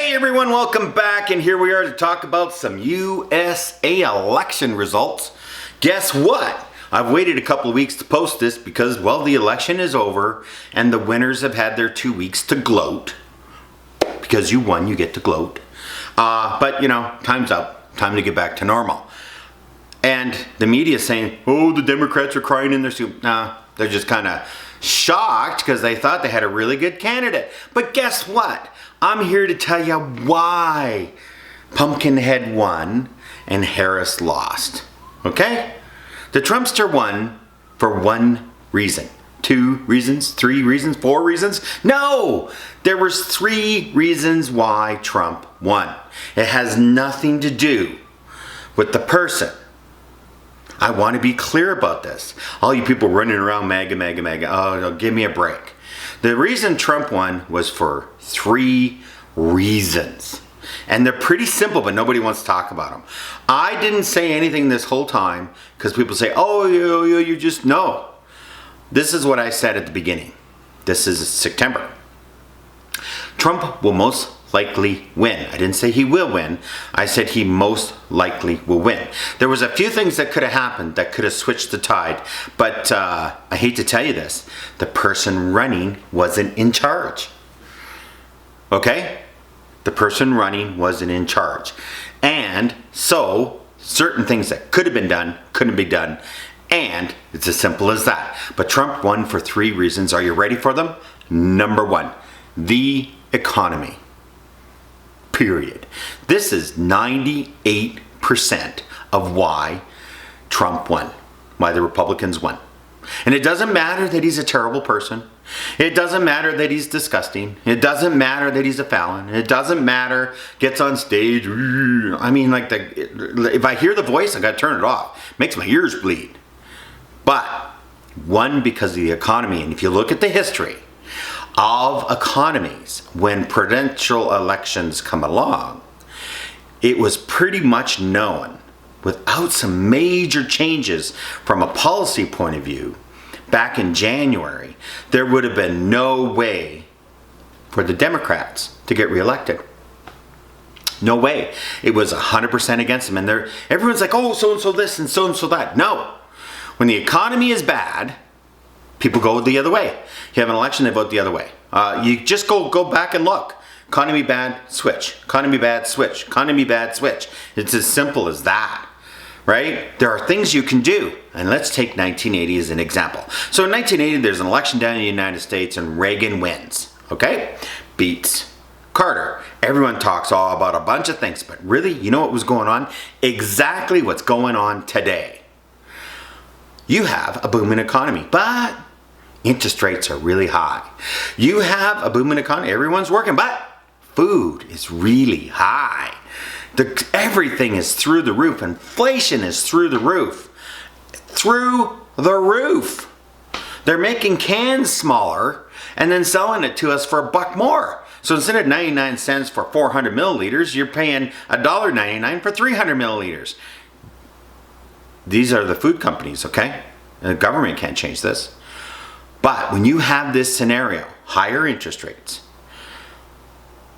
Hey everyone, welcome back, and here we are to talk about some USA election results. Guess what? I've waited a couple of weeks to post this because, well, the election is over and the winners have had their 2 weeks to gloat. Because you won, you get to gloat. But, you know, time's up. Time to get back to normal. And the media is saying, oh, the Democrats are crying in their soup. Nah, they're just kind of shocked because they thought they had a really good candidate. But guess what? I'm here to tell you why Pumpkinhead won and Harris lost. Okay? The Trumpster won for one reason. 2 reasons, 3 reasons, 4 reasons? No! There was 3 reasons why Trump won. It has nothing to do with the person. I want to be clear about this. All you people running around MAGA. Oh, give me a break. The reason Trump won was for 3 reasons. And they're pretty simple, but nobody wants to talk about them. I didn't say anything this whole time because people say, oh, you just know. This is what I said at the beginning. This is September. Trump will most likely win. I didn't say he will win. I said he most likely will win. There was a few things that could have happened that could have switched the tide, but I hate to tell you this, the person running wasn't in charge. Okay? The person running wasn't in charge. And so, certain things that could have been done, couldn't be done, and it's as simple as that. But Trump won for 3 reasons. Are you ready for them? Number 1, the economy. Period. This is 98% of why Trump won, why the Republicans won. And it doesn't matter that he's a terrible person. It doesn't matter that he's disgusting. It doesn't matter that he's a felon. It doesn't matter, gets on stage. I mean, like, if I hear the voice, I gotta turn it off. Makes my ears bleed. But, one, because of the economy. And if you look at the history of economies, when presidential elections come along, it was pretty much known, without some major changes from a policy point of view, back in January, there would have been no way for the Democrats to get reelected. No way. It was 100% against them. And everyone's like, oh, so-and-so this and so-and-so that. No. When the economy is bad, people go the other way. You have an election, they vote the other way. You just go back and look. Economy bad, switch. Economy bad, switch. Economy bad, switch. It's as simple as that, right? There are things you can do. And let's take 1980 as an example. So in 1980, there's an election down in the United States and Reagan wins, okay? Beats Carter. Everyone talks all about a bunch of things, but really, you know what was going on? Exactly what's going on today. You have a booming economy, but interest rates are really high. You have a booming economy, everyone's working, but food is really high. Everything is through the roof. Inflation is through the roof. Through the roof. They're making cans smaller and then selling it to us for $1 more. So instead of 99 cents for 400 milliliters, you're paying $1.99 for 300 milliliters. These are the food companies, okay? And the government can't change this. But when you have this scenario, higher interest rates,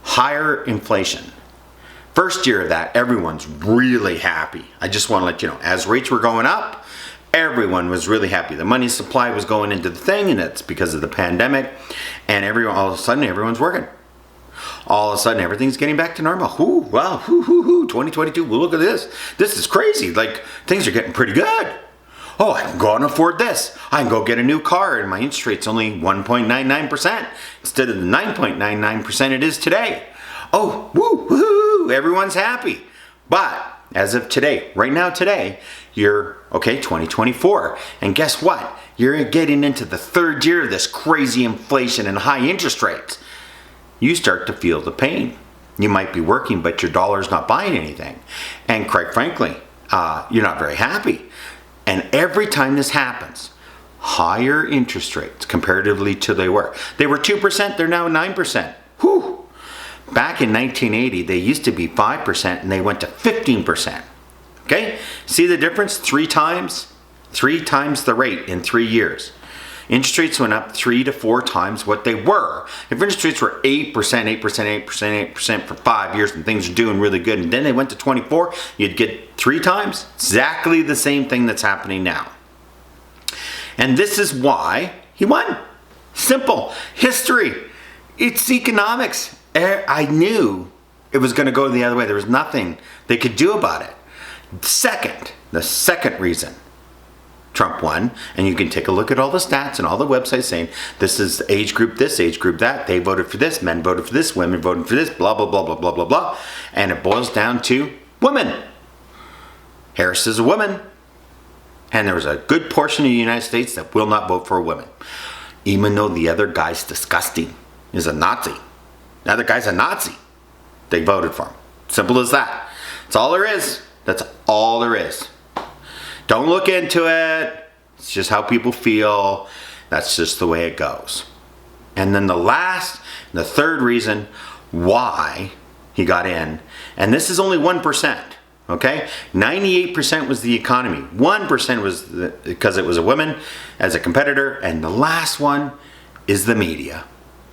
higher inflation, first year of that, everyone's really happy. I just want to let you know, as rates were going up, everyone was really happy. The money supply was going into the thing, and it's because of the pandemic. And all of a sudden, everyone's working. All of a sudden, everything's getting back to normal. Ooh, wow, 2022, well, look at this. This is crazy. Like, things are getting pretty good. Oh, I can go out and afford this. I can go get a new car, and my interest rate's only 1.99% instead of the 9.99% it is today. Oh, woohoo, everyone's happy. But as of today, right now today, you're, 2024. And guess what? You're getting into the 3rd year of this crazy inflation and high interest rates. You start to feel the pain. You might be working, but your dollar's not buying anything. And quite frankly, you're not very happy. And every time this happens, higher interest rates comparatively to they were 2%, they're now 9%. Whew. Back in 1980, they used to be 5% and they went to 15%. Okay? See the difference? 3 times the rate in 3 years. interest rates went up 3 to 4 times what they were. If interest rates were 8%, 8%, 8%, 8% for 5 years and things are doing really good, and then they went to 24, you'd get 3 times. Exactly the same thing that's happening now. And this is why he won. Simple. History. It's economics. I knew it was going to go the other way. There was nothing they could do about it. The second reason Trump won, and you can take a look at all the stats and all the websites saying this is age group this, age group that, they voted for this, men voted for this, women voted for this, blah, blah, blah, blah, blah, blah, blah. And it boils down to women. Harris is a woman. And there was a good portion of the United States that will not vote for a woman. Even though the other guy's disgusting, is a Nazi. The other guy's a Nazi. They voted for him. Simple as that. That's all there is. That's all there is. Don't look into it. It's just how people feel. That's just the way it goes. And then the third reason why he got in, and this is only 1%, okay? 98% was the economy. 1% was because it was a woman as a competitor, and the last one is the media.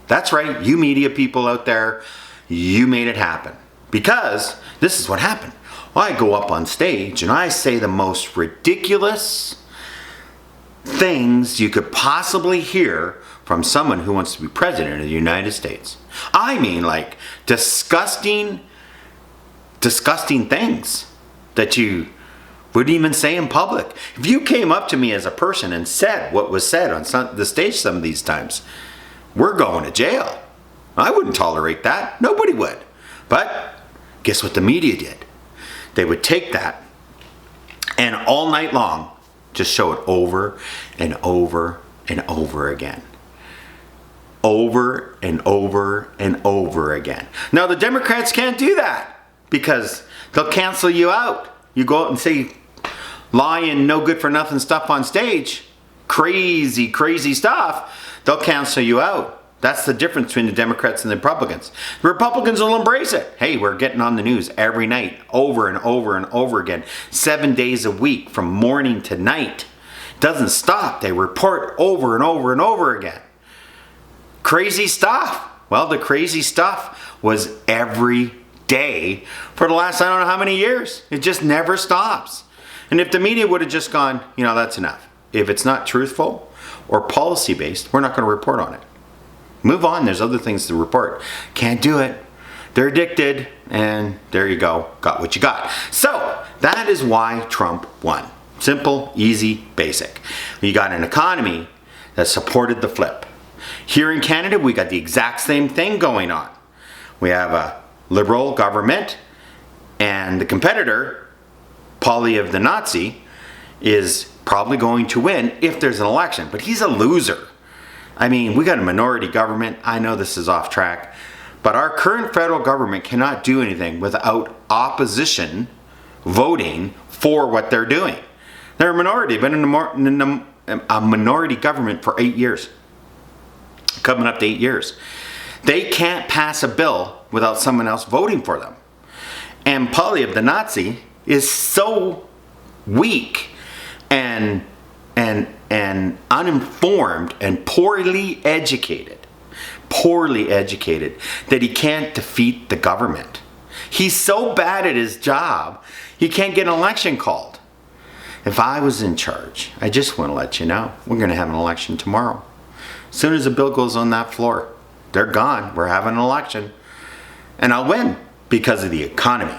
That's right, you media people out there, you made it happen. Because this is what happened. I go up on stage and I say the most ridiculous things you could possibly hear from someone who wants to be president of the United States. I mean, like disgusting things that you wouldn't even say in public. If you came up to me as a person and said what was said on the stage some of these times, we're going to jail. I wouldn't tolerate that. Nobody would. But guess what the media did? They would take that and all night long just show it over and over and over again. Over and over and over again. Now the Democrats can't do that because they'll cancel you out. You go out and say lying, no good for nothing stuff on stage, crazy stuff, they'll cancel you out. That's the difference between the Democrats and the Republicans. The Republicans will embrace it. Hey, we're getting on the news every night, over and over and over again, 7 days a week from morning to night. Doesn't stop. They report over and over and over again. Crazy stuff. Well, the crazy stuff was every day for the last I don't know how many years. It just never stops. And if the media would have just gone, that's enough. If it's not truthful or policy based, we're not going to report on it. Move on. There's other things to report. Can't do it. They're addicted. And there you go. Got what you got. So that is why Trump won. Simple, easy, basic. You got an economy that supported the flip. Here in Canada, we got the exact same thing going on. We have a liberal government, and the competitor, Polyev the Nazi, is probably going to win if there's an election. But he's a loser. I mean, we got a minority government. I know this is off track, but our current federal government cannot do anything without opposition voting for what they're doing. They're a minority, been in a minority government for 8 years. Coming up to 8 years. They can't pass a bill without someone else voting for them. And Polyev the Nazi is so weak and uninformed and poorly educated that he can't defeat the government. He's so bad at his job, he can't get an election called. If I was in charge, I just want to let you know, we're going to have an election tomorrow. As soon as the bill goes on that floor, they're gone. We're having an election. And I'll win because of the economy.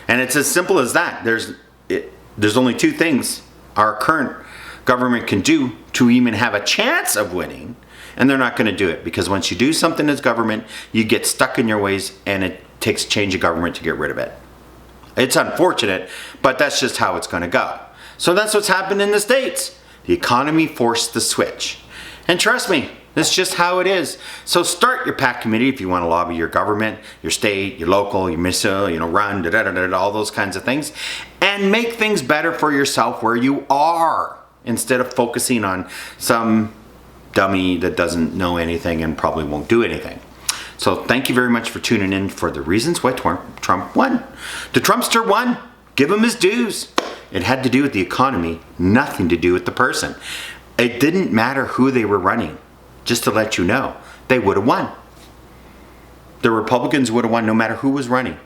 And it's as simple as that. There's only 2 things our current government can do to even have a chance of winning, and they're not going to do it, because once you do something as government, you get stuck in your ways, and it takes change of government to get rid of it. It's unfortunate, but that's just how it's going to go. So that's what's happened in the States. The economy forced the switch. And trust me, that's just how it is. So start your PAC committee if you want to lobby your government, your state, your local, your municipal, run, all those kinds of things, and make things better for yourself where you are, instead of focusing on some dummy that doesn't know anything and probably won't do anything. So thank you very much for tuning in for the reasons why Trump won. The Trumpster won. Give him his dues. It had to do with the economy, nothing to do with the person. It didn't matter who they were running. Just to let you know, they would have won. The Republicans would have won no matter who was running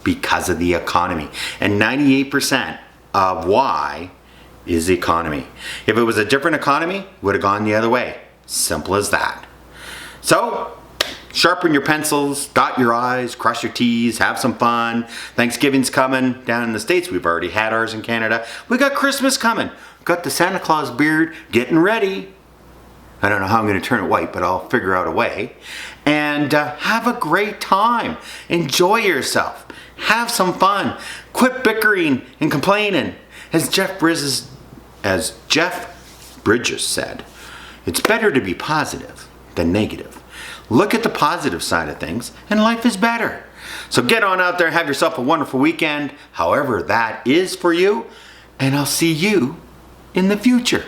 because of the economy. And 98% of why is the economy. If it was a different economy, it would have gone the other way. Simple as that. So, sharpen your pencils, dot your I's, cross your T's, have some fun. Thanksgiving's coming down in the States. We've already had ours in Canada. We got Christmas coming. Got the Santa Claus beard getting ready. I don't know how I'm going to turn it white, but I'll figure out a way. And have a great time. Enjoy yourself. Have some fun. Quit bickering and complaining. As Jeff Bridges said, it's better to be positive than negative. Look at the positive side of things, and life is better. So get on out there, have yourself a wonderful weekend, however that is for you, and I'll see you in the future.